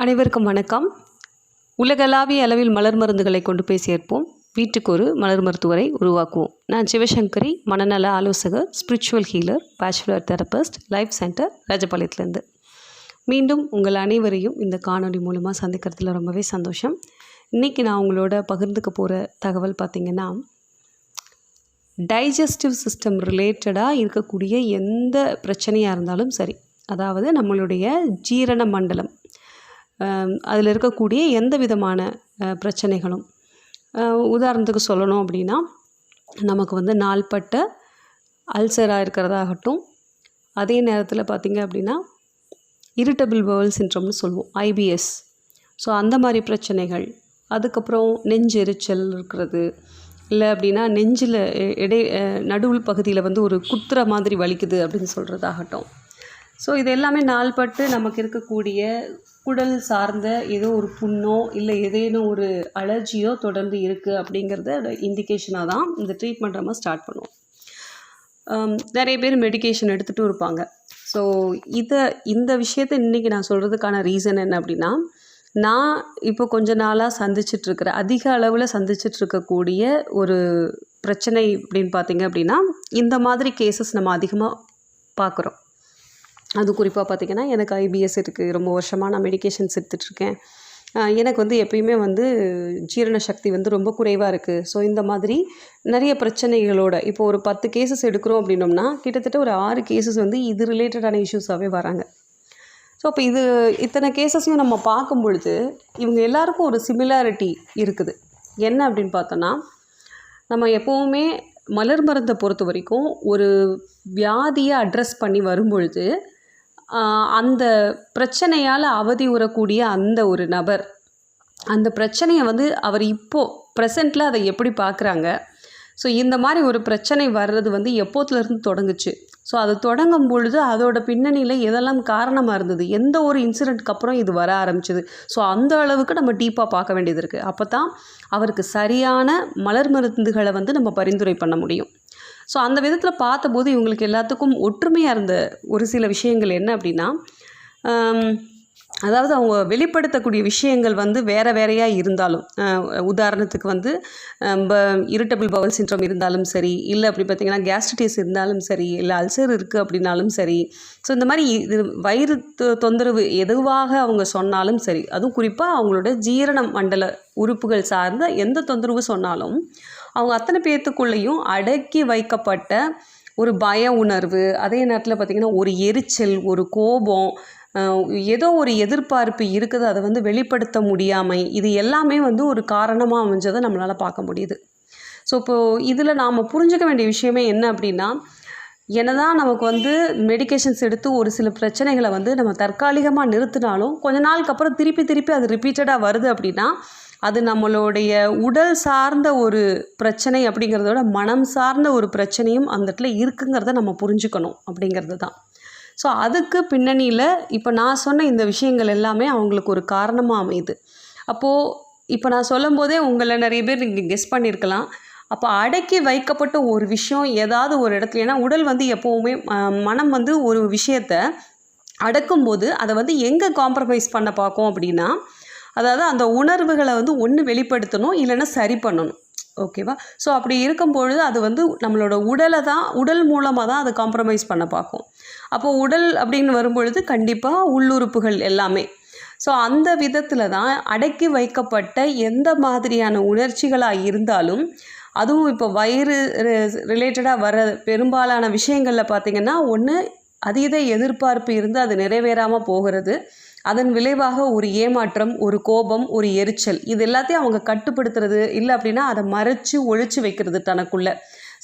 அனைவருக்கும் வணக்கம். உலகளாவிய அளவில் மலர் மருந்துகளை கொண்டு போய் சேர்ப்போம். வீட்டுக்கு ஒரு மலர் மருத்துவரை உருவாக்குவோம். நான் சிவசங்கரி, மனநல ஆலோசகர், spiritual healer, Bach flower therapist, life centre, ராஜபாளையத்துலேருந்து. மீண்டும் உங்கள் அனைவரையும் இந்த காணொலி மூலமாக சந்திக்கிறதுல ரொம்பவே சந்தோஷம். இன்றைக்கி நான் உங்களோட பகிர்ந்துக்க போகிற தகவல் பார்த்திங்கன்னா, டைஜஸ்டிவ் சிஸ்டம் ரிலேட்டடாக இருக்கக்கூடிய எந்த பிரச்சனையாக இருந்தாலும் சரி, அதாவது நம்மளுடைய ஜீரண மண்டலம், அதில் இருக்கக்கூடிய எந்த விதமான பிரச்சனைகளும், உதாரணத்துக்கு சொல்லணும் அப்படின்னா, நமக்கு நாள்பட்ட அல்சராக இருக்கிறதாகட்டும், அதே நேரத்தில் பார்த்திங்க அப்படின்னா இரிட்டபிள் பவுல் சிண்ட்ரோம்னு சொல்லுவோம், ஐபிஎஸ். ஸோ அந்த மாதிரி பிரச்சனைகள், அதுக்கப்புறம் நெஞ்செரிச்சல் இருக்கிறது, இல்லை அப்படின்னா நெஞ்சில் நடுவுள் பகுதியில் ஒரு குத்துற மாதிரி வலிக்குது அப்படின்னு சொல்கிறதாகட்டும். ஸோ இது எல்லாமே நாள்பட்டு நமக்கு இருக்கக்கூடிய குடல் சார்ந்த ஏதோ ஒரு புண்ணோ இல்லை ஏதேனும் ஒரு அலர்ஜியோ தொடர்ந்து இருக்குது அப்படிங்கிறத இண்டிகேஷனாக தான் இந்த ட்ரீட்மெண்ட் நம்ம ஸ்டார்ட் பண்ணுவோம். நிறைய பேர் மெடிக்கேஷன் எடுத்துகிட்டும் இருப்பாங்க. ஸோ இந்த விஷயத்தை இன்றைக்கி நான் சொல்கிறதுக்கான ரீசன் என்ன அப்படின்னா, நான் இப்போ கொஞ்ச நாளாக அதிக அளவில் சந்திச்சிட்ருக்கக்கூடிய ஒரு பிரச்சனை அப்படின்னு பார்த்திங்க அப்படின்னா, இந்த மாதிரி கேசஸ் நம்ம அதிகமாக பார்க்குறோம். அது குறிப்பாக பார்த்திங்கன்னா, எனக்கு ஐபிஎஸ் இருக்குது, ரொம்ப வருஷமாக நான் மெடிக்கேஷன்ஸ் எடுத்துகிட்ருக்கேன், எனக்கு எப்பயுமே ஜீரண சக்தி ரொம்ப குறைவாக இருக்குது. ஸோ இந்த மாதிரி நிறைய பிரச்சனைகளோட இப்போ ஒரு 10 கேசஸ் எடுக்கிறோம் அப்படின்னோம்னா, கிட்டத்தட்ட ஒரு 6 கேசஸ் இது ரிலேட்டடான இஷ்யூஸாகவே வராங்க. ஸோ அப்போ இத்தனை கேசஸையும் நம்ம பார்க்கும் பொழுது இவங்க எல்லாருக்கும் ஒரு சிமிலாரிட்டி இருக்குது. என்ன அப்படின்னு பார்த்தோன்னா, நம்ம எப்போவுமே மலர் மருந்தை பொறுத்த வரைக்கும் ஒரு வியாதியை அட்ரஸ் பண்ணி வரும்பொழுது, அந்த பிரச்சனையால் அவதி உறக்கூடிய அந்த ஒரு நபர், அந்த பிரச்சனையை அவர் இப்போது ப்ரெசண்ட்டில் அதை எப்படி பார்க்குறாங்க, ஸோ இந்த மாதிரி ஒரு பிரச்சனை வர்றது எப்போத்துலேருந்து தொடங்குச்சு, ஸோ அது தொடங்கும் பொழுது அதோட பின்னணியில் எதெல்லாம் காரணமாக இருந்தது, எந்த ஒரு இன்சிடெண்ட்க்கு அப்புறம் இது வர ஆரம்பிச்சிது, ஸோ அந்த அளவுக்கு நம்ம டீப்பாக பார்க்க வேண்டியது இருக்குது. அப்போ தான் அவருக்கு சரியான மலர் மருந்துகளை நம்ம பரிந்துரை பண்ண முடியும். ஸோ அந்த விதத்தில் பார்த்தபோது இவங்களுக்கு எல்லாத்துக்கும் ஒற்றுமையாக இருந்த ஒரு சில விஷயங்கள் என்ன அப்படின்னா, அதாவது அவங்க வெளிப்படுத்தக்கூடிய விஷயங்கள் வேறு வேறையாக இருந்தாலும், உதாரணத்துக்கு இரிட்டபிள் பவுல் சிண்ட்ரோம் இருந்தாலும் சரி, இல்லை அப்படி பார்த்திங்கன்னா கேஸ்ட்ரைட்டிஸ் இருந்தாலும் சரி, இல்லை அல்சர் இருக்குது அப்படின்னாலும் சரி, ஸோ இந்த மாதிரி இது வயிறு தொந்தரவு எதுவாக அவங்க சொன்னாலும் சரி, அதுவும் குறிப்பாக அவங்களோட ஜீரண மண்டல உறுப்புகள் சார்ந்த எந்த தொந்தரவு சொன்னாலும் அவங்க அத்தனை பேர்த்துக்குள்ளேயும் அடக்கி வைக்கப்பட்ட ஒரு பய உணர்வு, அதே நேரத்தில் பார்த்திங்கன்னா ஒரு எரிச்சல், ஒரு கோபம், ஏதோ ஒரு எதிர்பார்ப்பு இருக்குது, அதை வெளிப்படுத்த முடியாமை, இது எல்லாமே ஒரு காரணமாக அமைஞ்சதை நம்மளால் பார்க்க முடியுது. ஸோ இப்போது இதில் நாம் புரிஞ்சுக்க வேண்டிய விஷயமே என்ன அப்படின்னா, என்னதான் நமக்கு மெடிக்கேஷன்ஸ் எடுத்து ஒரு சில பிரச்சனைகளை நம்ம தற்காலிகமாக நிறுத்தினாலும் கொஞ்ச நாளுக்கு அப்புறம் திருப்பி அது ரிப்பீட்டடாக வருது அப்படின்னா, அது நம்மளுடைய உடல் சார்ந்த ஒரு பிரச்சனை அப்படிங்கிறதோட மனம் சார்ந்த ஒரு பிரச்சனையும் அந்த இடத்துல இருக்குங்கிறத நம்ம புரிஞ்சுக்கணும் அப்படிங்கிறது தான். ஸோ அதுக்கு பின்னணியில் இப்போ நான் சொன்ன இந்த விஷயங்கள் எல்லாமே அவங்களுக்கு ஒரு காரணமாக அமையுது. அப்போது இப்போ நான் சொல்லும் போதே உங்களை நிறைய பேர் நீங்கள் கெஸ் பண்ணியிருக்கலாம், அப்போ அடக்கி வைக்கப்பட்ட ஒரு விஷயம் ஏதாவது ஒரு இடத்துல, ஏன்னா உடல் எப்போவுமே மனம் ஒரு விஷயத்தை அடக்கும்போது அதை எங்கே காம்ப்ரமைஸ் பண்ண பார்க்கும் அப்படின்னா, அதாவது அந்த உணர்வுகளை ஒன்று வெளிப்படுத்தணும், இல்லைன்னா சரி பண்ணணும். ஓகேவா? ஸோ அப்படி இருக்கும் பொழுது அது நம்மளோட உடல் மூலமாக தான் அதை காம்ப்ரமைஸ் பண்ண பார்க்கும். அப்போது உடல் அப்படின்னு வரும்பொழுது கண்டிப்பாக உள்ளுறுப்புகள் எல்லாமே. ஸோ அந்த விதத்தில் தான் அடக்கி வைக்கப்பட்ட எந்த மாதிரியான உணர்ச்சிகளாக இருந்தாலும், அதுவும் இப்போ வயிறு ரிலேட்டடாக வர பெரும்பாலான விஷயங்களில் பார்த்திங்கன்னா, ஒன்று அதீத எதிர்பார்ப்பு இருந்து அது நிறைவேறாமல் போகிறது, அதன் விளைவாக ஒரு ஏமாற்றம், ஒரு கோபம், ஒரு எரிச்சல், இது எல்லாத்தையும் அவங்க கட்டுப்படுத்துறது, இல்லை அப்படின்னா அதை மறைச்சி ஒழிச்சு வைக்கிறது தனக்குள்ளே.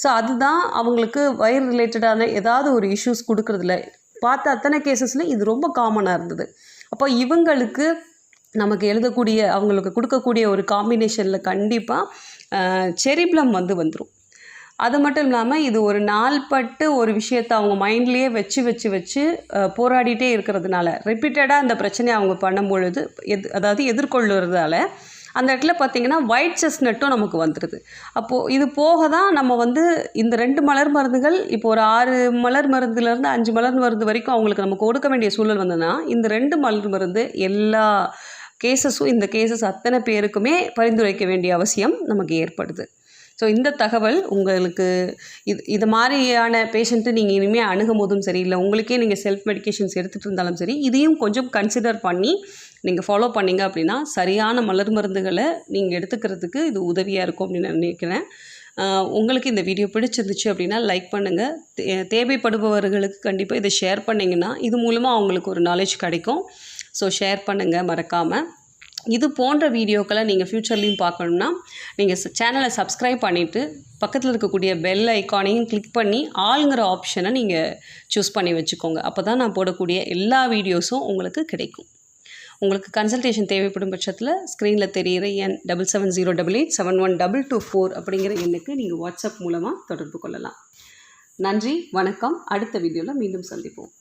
ஸோ அதுதான் அவங்களுக்கு வயிறு ரிலேட்டடான ஏதாவது ஒரு இஷ்யூஸ் கொடுக்குறதில்ல. பார்த்த அத்தனை கேசஸில் இது ரொம்ப காமனாக இருந்தது. அப்போ இவங்களுக்கு நமக்கு அவங்களுக்கு கொடுக்கக்கூடிய ஒரு காம்பினேஷனில் கண்டிப்பாக செரிப்ளம் வந்துடும். அது மட்டும் இல்லாமல் இது ஒரு நாள்பட்டு ஒரு விஷயத்தை அவங்க மைண்ட்லேயே வச்சு போராடிட்டே இருக்கிறதுனால, ரிப்பீட்டடாக அந்த பிரச்சனையை அவங்க பண்ணும்பொழுது அதாவது எதிர்கொள்ளுறதால அந்த இடத்துல பார்த்திங்கன்னா ஒயிட் செஸ்னட்டும் நமக்கு வந்துடுது. அப்போது இது போக தான் நம்ம வந்து இந்த 2 மலர் மருந்துகள் இப்போ ஒரு 6 மலர் மருந்துலேருந்து 5 மலர் மருந்து வரைக்கும் அவங்களுக்கு நம்ம கொடுக்க வேண்டிய சூழல் வந்ததுன்னா இந்த 2 மலர் மருந்து எல்லா கேசஸும் இந்த கேசஸ் அத்தனை பேருக்குமே பரிந்துரைக்க வேண்டிய அவசியம் நமக்கு ஏற்படுது. ஸோ இந்த தகவல் உங்களுக்கு இது மாதிரியான பேஷண்ட்டு நீங்கள் இனிமேல் அணுகும் போதும் சரி, இல்லை உங்களுக்கே நீங்கள் செல்ஃப் மெடிக்கேஷன்ஸ் எடுத்துகிட்டு இருந்தாலும் சரி, இதையும் கொஞ்சம் கன்சிடர் பண்ணி நீங்கள் ஃபாலோ பண்ணிங்க அப்படின்னா சரியான மலர் மருந்துகளை நீங்கள் எடுத்துக்கிறதுக்கு இது உதவியாக இருக்கும் அப்படின்னு நான் நினைக்கிறேன். உங்களுக்கு இந்த வீடியோ பிடிச்சிருந்துச்சு அப்படின்னா லைக் பண்ணுங்கள். தேவைப்படுபவர்களுக்கு கண்டிப்பாக இதை ஷேர் பண்ணிங்கன்னா இது மூலமாக அவங்களுக்கு ஒரு நாலேஜ் கிடைக்கும். ஸோ ஷேர் பண்ணுங்கள் மறக்காமல். இது போன்ற வீடியோக்களை நீங்கள் ஃப்யூச்சர்லேயும் பார்க்கணுன்னா நீங்கள் சேனலை சப்ஸ்கிரைப் பண்ணிவிட்டு பக்கத்தில் இருக்கக்கூடிய பெல் ஐக்கானையும் கிளிக் பண்ணி ஆளுங்கிற ஆப்ஷனை நீங்கள் சூஸ் பண்ணி வச்சுக்கோங்க. அப்போ தான் நான் போடக்கூடிய எல்லா வீடியோஸும் உங்களுக்கு கிடைக்கும். உங்களுக்கு கன்சல்டேஷன் தேவைப்படும் பட்சத்தில் ஸ்க்ரீனில் தெரிகிற எண் 7708871224 அப்படிங்கிற எண்ணுக்கு நீங்கள் வாட்ஸ்அப் மூலமாக தொடர்பு கொள்ளலாம். நன்றி, வணக்கம். அடுத்த வீடியோவில் மீண்டும் சந்திப்போம்.